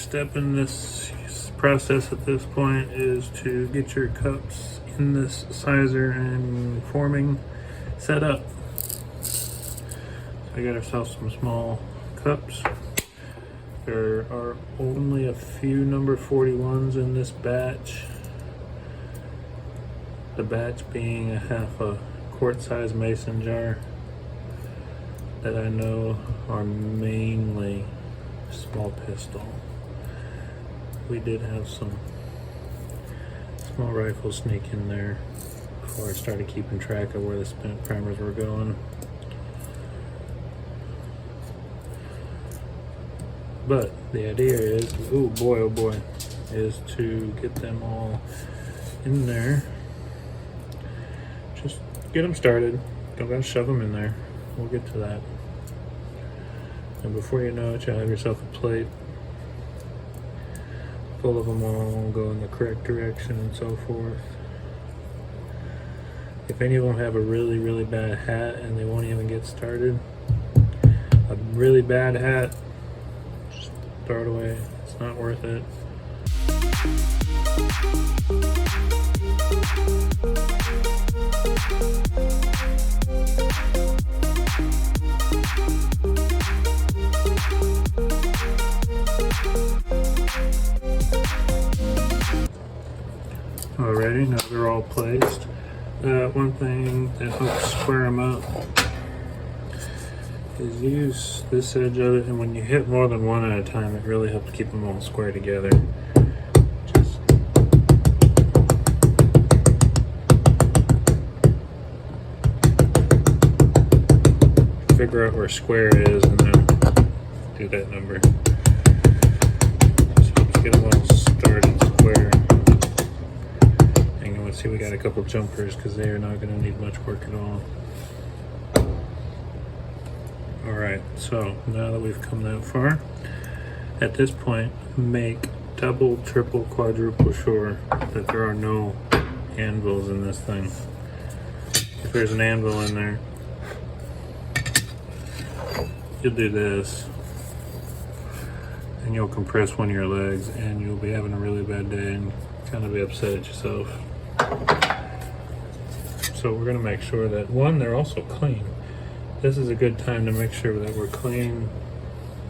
first step in this process at this point is to get your cups in this sizer and forming set up. So I got ourselves some small cups. There are only a few number 41s in this batch. The batch being a half a quart-sized mason jar that I know are mainly small pistol. We did have some small rifles sneak in there before I started keeping track of where the spent primers were going. But the idea is, oh boy, is to get them all in there. Just get them started. Don't gotta shove them in there. We'll get to that. And before you know it, you'll have yourself a plate full of them all, go in the correct direction and so forth. If any of them have a really, really bad hat and they won't even get started, a really bad hat, just throw it away. It's not worth it. Alrighty, now they're all placed. One thing that helps square them up is use this edge of it, and when you hit more than one at a time, it really helps keep them all square together. Just figure out where square is and then do that number. Just helps get them all started square. See, we got a couple jumpers because they are not going to need much work at all. Alright, so now that we've come that far, at this point, make double, triple, quadruple sure that there are no anvils in this thing. If there's an anvil in there, you'll do this, and you'll compress one of your legs, and you'll be having a really bad day and kind of be upset at yourself. So we're going to make sure that, one, they're also clean. This is a good time to make sure that we're clean,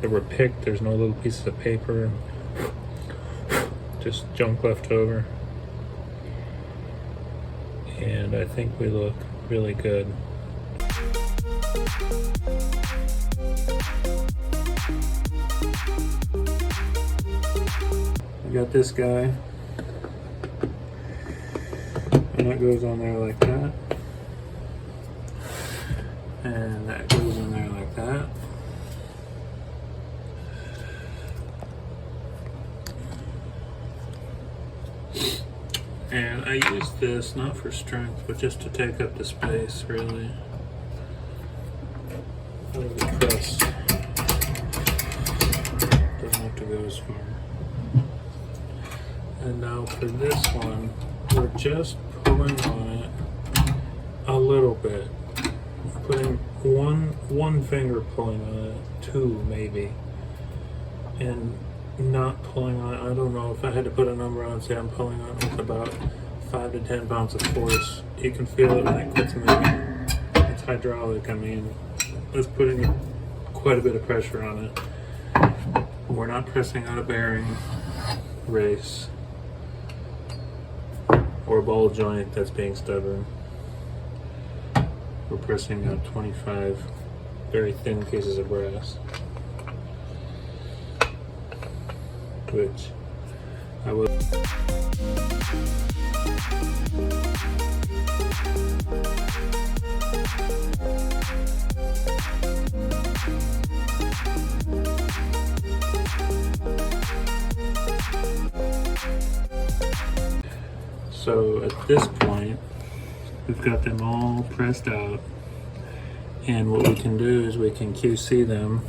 that we're picked, there's no little pieces of paper, just junk left over. And I think we look really good. We got this guy. And that goes on there like that. And that goes in there like that. And I use this not for strength, but just to take up the space, really. Out of the press. Doesn't have to go as far. And now for this one, we're just pulling on it a little bit, putting one finger pulling on it, two maybe, and not pulling on it. I don't know if I had to put a number on it, say I'm pulling on it with about 5 to 10 pounds of force. You can feel it when it quits moving. It's hydraulic. I mean, it's putting quite a bit of pressure on it. We're not pressing out a bearing race or a ball joint that's being stubborn. We're pressing out 25 very thin pieces of brass, which I will. So at this point, we've got them all pressed out, and what we can do is we can QC them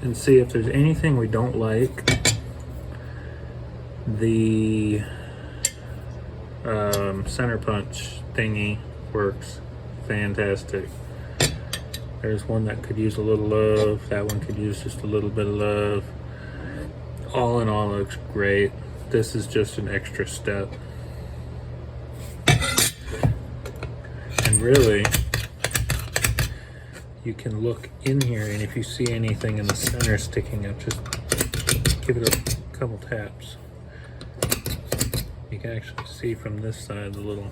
and see if there's anything we don't like. The center punch thingy works fantastic. There's one that could use a little love, that one could use just a little bit of love. all in all, looks great. This is just an extra step. And really, you can look in here, and if you see anything in the center sticking up, just give it a couple taps. You can actually see from this side the little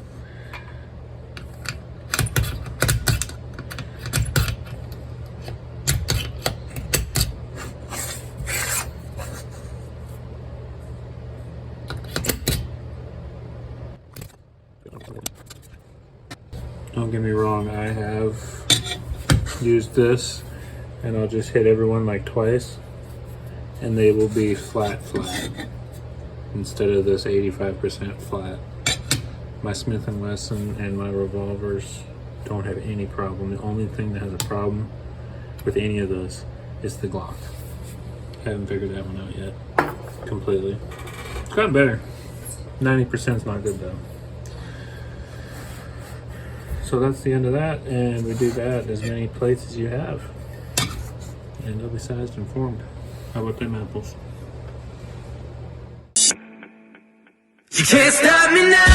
don't get me wrong, I have used this and I'll just hit everyone like twice and they will be flat instead of this 85% flat. My Smith & Wesson and my revolvers don't have any problem. The only thing that has a problem with any of those is the Glock. I haven't figured that one out yet completely. It's gotten better. 90% is not good though. So that's the end of that, and we do that as many plates as you have. And they'll be sized and formed. How about them apples? You can't stop me now.